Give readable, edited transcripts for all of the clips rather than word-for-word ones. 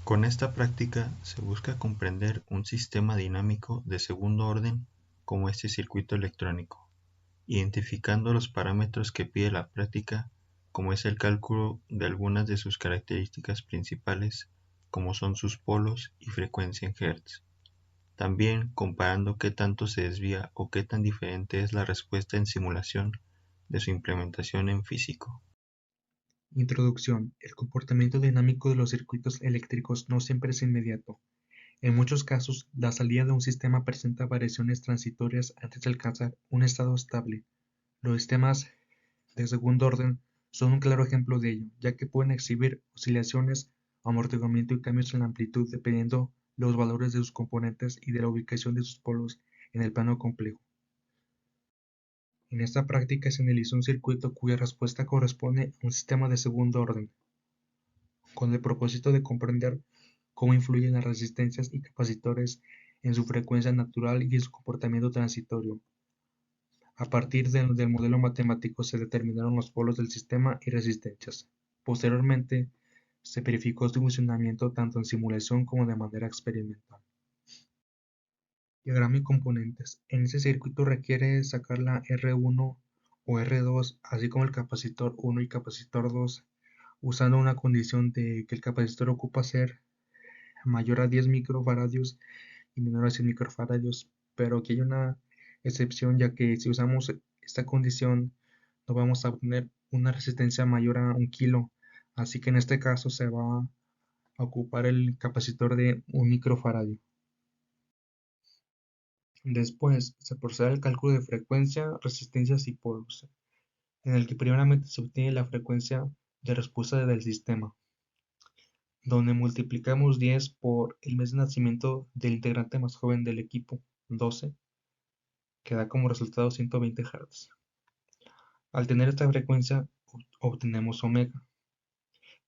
Con esta práctica se busca comprender un sistema dinámico de segundo orden como este circuito electrónico, identificando los parámetros que pide la práctica, como es el cálculo de algunas de sus características principales, como son sus polos y frecuencia en Hertz. También comparando qué tanto se desvía o qué tan diferente es la respuesta en simulación de su implementación en físico. Introducción. El comportamiento dinámico de los circuitos eléctricos no siempre es inmediato. En muchos casos, la salida de un sistema presenta variaciones transitorias antes de alcanzar un estado estable. Los sistemas de segundo orden son un claro ejemplo de ello, ya que pueden exhibir oscilaciones, amortiguamiento y cambios en la amplitud dependiendo los valores de sus componentes y de la ubicación de sus polos en el plano complejo. En esta práctica se analizó un circuito cuya respuesta corresponde a un sistema de segundo orden, con el propósito de comprender cómo influyen las resistencias y capacitores en su frecuencia natural y en su comportamiento transitorio. A partir del modelo matemático se determinaron los polos del sistema y resistencias. Posteriormente, se verificó su funcionamiento tanto en simulación como de manera experimental. Diagrama y componentes. En este circuito requiere sacar la R1 o R2, así como el capacitor 1 y capacitor 2, usando una condición de que el capacitor ocupa ser mayor a 10 microfaradios y menor a 100 microfaradios, pero aquí hay una excepción, ya que si usamos esta condición no vamos a obtener una resistencia mayor a 1 kilo, así que en este caso se va a ocupar el capacitor de 1 microfaradio. Después se procede al cálculo de frecuencia, resistencias y polos, en el que primeramente se obtiene la frecuencia de respuesta del sistema, donde multiplicamos 10 por el mes de nacimiento del integrante más joven del equipo, 12, que da como resultado 120 Hz. Al tener esta frecuencia obtenemos omega,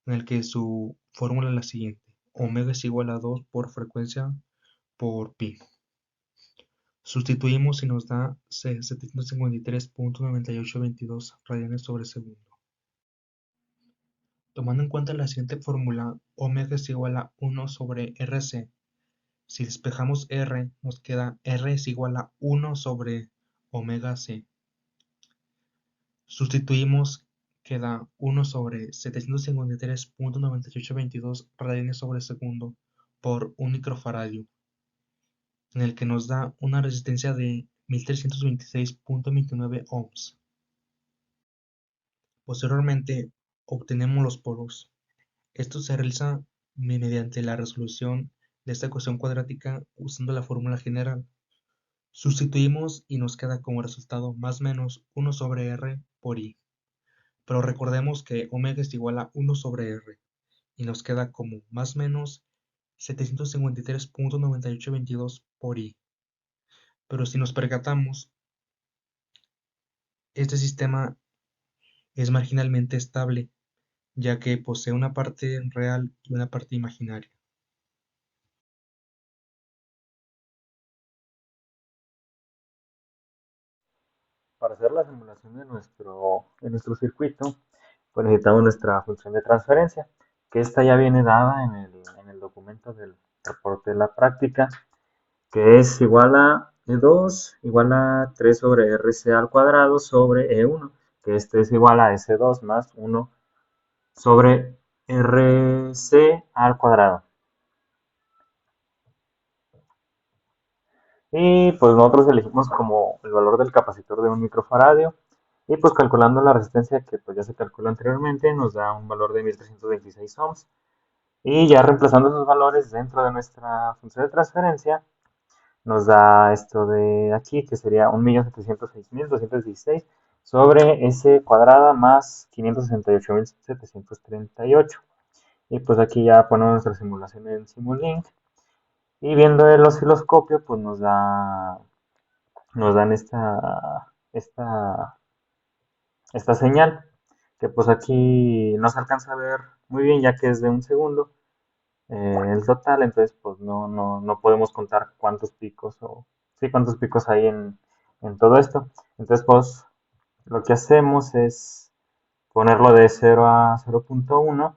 en el que su fórmula es la siguiente: omega es igual a 2 por frecuencia por pi. Sustituimos y nos da 753.9822 radianes sobre segundo. Tomando en cuenta la siguiente fórmula, omega es igual a 1 sobre Rc. Si despejamos R, nos queda R es igual a 1 sobre omega c. Sustituimos, queda 1 sobre 753.9822 radianes sobre segundo por 1 microfaradio, en el que nos da una resistencia de 1326.29 ohms. Posteriormente, obtenemos los polos. Esto se realiza mediante la resolución de esta ecuación cuadrática usando la fórmula general. Sustituimos y nos queda como resultado más o menos 1 sobre R por I. Pero recordemos que omega es igual a 1 sobre R y nos queda como más o menos 753.9822 por I. Pero si nos percatamos, este sistema es marginalmente estable, ya que posee una parte real y una parte imaginaria. Para hacer la simulación de nuestro circuito, pues necesitamos nuestra función de transferencia, que esta ya viene dada en el documento del reporte de la práctica, que es igual a E2 igual a 3 sobre RC al cuadrado sobre E1, que este es igual a S2 más 1 sobre RC al cuadrado. Y pues nosotros elegimos como el valor del capacitor de 1 microfaradio. Y pues calculando la resistencia que pues ya se calculó anteriormente, nos da un valor de 1326 ohms. Y ya reemplazando esos valores dentro de nuestra función de transferencia, nos da esto de aquí, que sería 1.706.216 sobre S cuadrada más 568.738. Y pues aquí ya ponemos nuestra simulación en Simulink. Y viendo el osciloscopio, pues nos dan esta señal, que pues aquí no se alcanza a ver muy bien ya que es de un segundo el total, entonces pues no podemos contar cuántos picos o sí, cuántos picos hay en todo esto. Entonces pues lo que hacemos es ponerlo de 0 a 0.1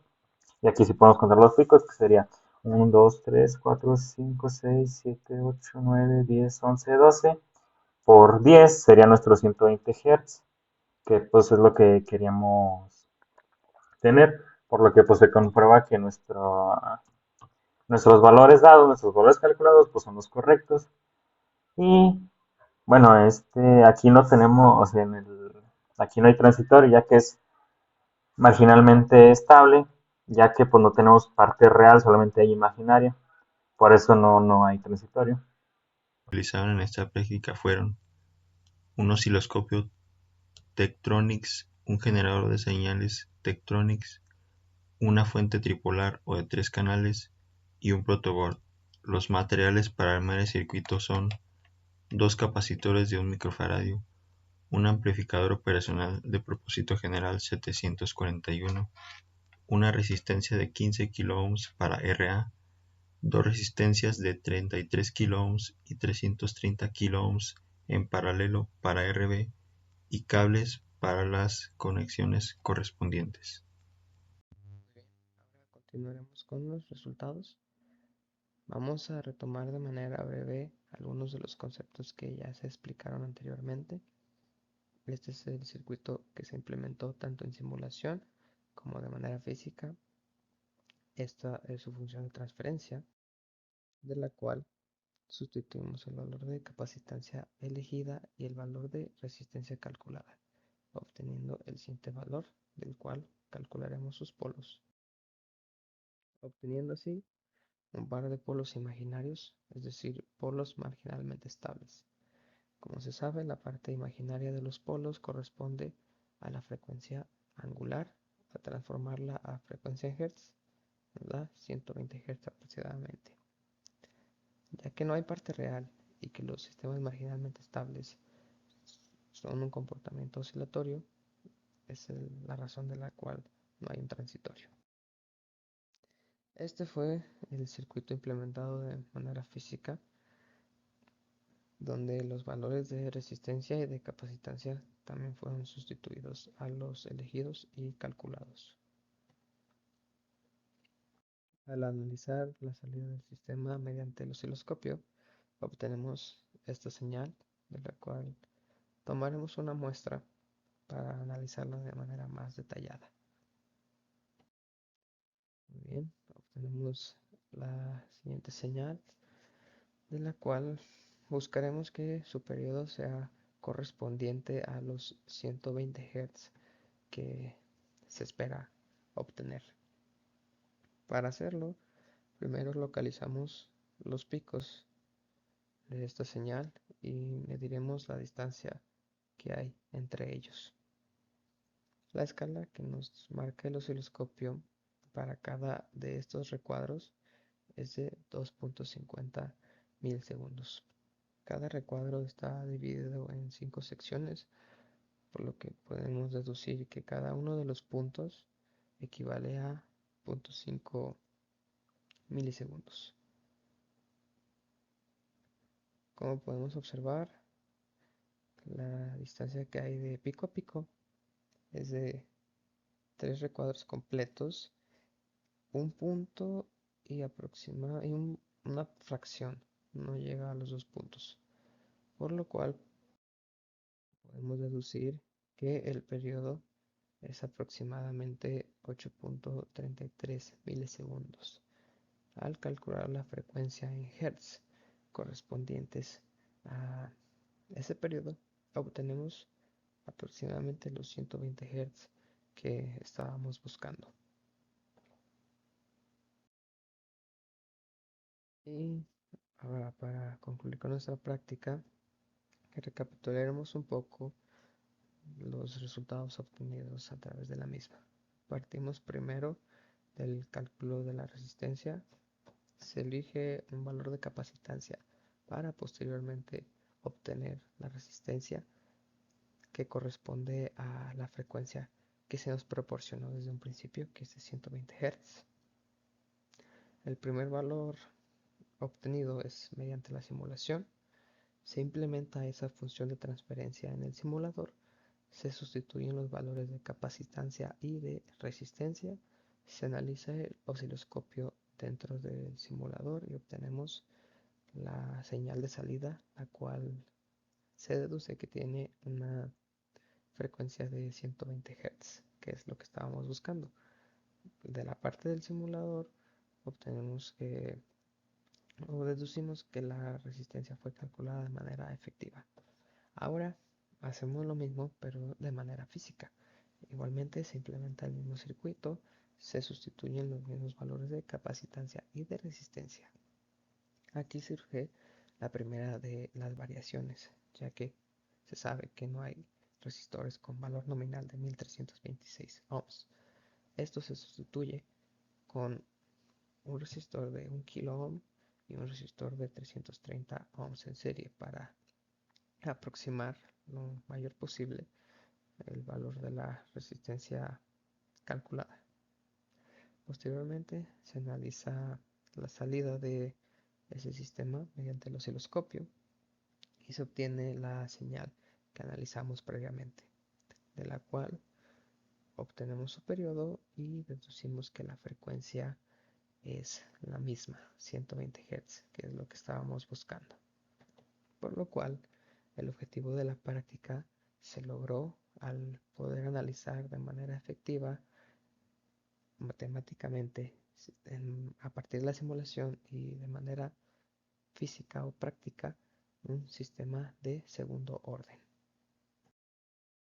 y aquí sí podemos contar los picos, que sería 1, 2, 3, 4, 5, 6, 7, 8, 9, 10, 11, 12. Por 10 sería nuestro 120 Hz, que pues es lo que queríamos tener, por lo que pues se comprueba que nuestros valores dados, nuestros valores calculados pues son los correctos. Y bueno, aquí no tenemos, o sea, aquí no hay transitorio, ya que es marginalmente estable, ya que pues no tenemos parte real, solamente hay imaginaria. Por eso no hay transitorio. Utilizaron en esta práctica fueron un osciloscopio Tektronix, un generador de señales Tektronix, una fuente tripolar o de 3 canales y un protoboard. Los materiales para armar el circuito son dos capacitores de 1 microfaradio, un amplificador operacional de propósito general 741, una resistencia de 15 kΩ para RA, dos resistencias de 33 kΩ y 330 kΩ en paralelo para RB y cables para las conexiones correspondientes. Ahora continuaremos con los resultados. Vamos a retomar de manera breve algunos de los conceptos que ya se explicaron anteriormente. Este es el circuito que se implementó tanto en simulación como de manera física. Esta es su función de transferencia, de la cual sustituimos el valor de capacitancia elegida y el valor de resistencia calculada, obteniendo el siguiente valor, del cual calcularemos sus polos, obteniendo así un par de polos imaginarios, es decir, polos marginalmente estables. Como se sabe, la parte imaginaria de los polos corresponde a la frecuencia angular. A transformarla a frecuencia en Hz, nos da 120 Hz aproximadamente. Ya que no hay parte real y que los sistemas marginalmente estables son un comportamiento oscilatorio, es la razón de la cual no hay un transitorio. Este fue el circuito implementado de manera física, donde los valores de resistencia y de capacitancia también fueron sustituidos a los elegidos y calculados. Al analizar la salida del sistema mediante el osciloscopio, obtenemos esta señal, de la cual tomaremos una muestra para analizarla de manera más detallada. Muy bien, obtenemos la siguiente señal, de la cual buscaremos que su periodo sea correspondiente a los 120 Hz que se espera obtener. Para hacerlo, primero localizamos los picos de esta señal y mediremos la distancia que hay entre ellos. La escala que nos marca el osciloscopio para cada de estos recuadros es de 2.50 milisegundos. Cada recuadro está dividido en 5 secciones, por lo que podemos deducir que cada uno de los puntos equivale a 0.5 milisegundos. Como podemos observar, la distancia que hay de pico a pico es de 3 recuadros completos, un punto y una fracción, no llega a los 2 puntos, por lo cual podemos deducir que el periodo es aproximadamente 8.33 milisegundos. Al calcular la frecuencia en Hz correspondientes a ese periodo, obtenemos aproximadamente los 120 Hz que estábamos buscando. Y ahora, para concluir con nuestra práctica, recapitularemos un poco los resultados obtenidos a través de la misma. Partimos primero del cálculo de la resistencia. Se elige un valor de capacitancia para posteriormente obtener la resistencia, que corresponde a la frecuencia que se nos proporcionó desde un principio, que es de 120 Hz. El primer valor obtenido es mediante la simulación. Se implementa esa función de transferencia en el simulador, se sustituyen los valores de capacitancia y de resistencia, se analiza el osciloscopio dentro del simulador y obtenemos la señal de salida, la cual se deduce que tiene una frecuencia de 120 Hz, que es lo que estábamos buscando. De la parte del simulador obtenemos que o deducimos que la resistencia fue calculada de manera efectiva. Ahora hacemos lo mismo pero de manera física. Igualmente se implementa el mismo circuito, se sustituyen los mismos valores de capacitancia y de resistencia. Aquí surge la primera de las variaciones, ya que se sabe que no hay resistores con valor nominal de 1326 ohms. Esto se sustituye con un resistor de 1 kilo ohm y un resistor de 330 ohms en serie para aproximar lo mayor posible el valor de la resistencia calculada. Posteriormente se analiza la salida de ese sistema mediante el osciloscopio y se obtiene la señal que analizamos previamente, de la cual obtenemos su periodo y deducimos que la frecuencia es la misma, 120 Hz, que es lo que estábamos buscando. Por lo cual, el objetivo de la práctica se logró al poder analizar de manera efectiva, matemáticamente, a partir de la simulación y de manera física o práctica, un sistema de segundo orden.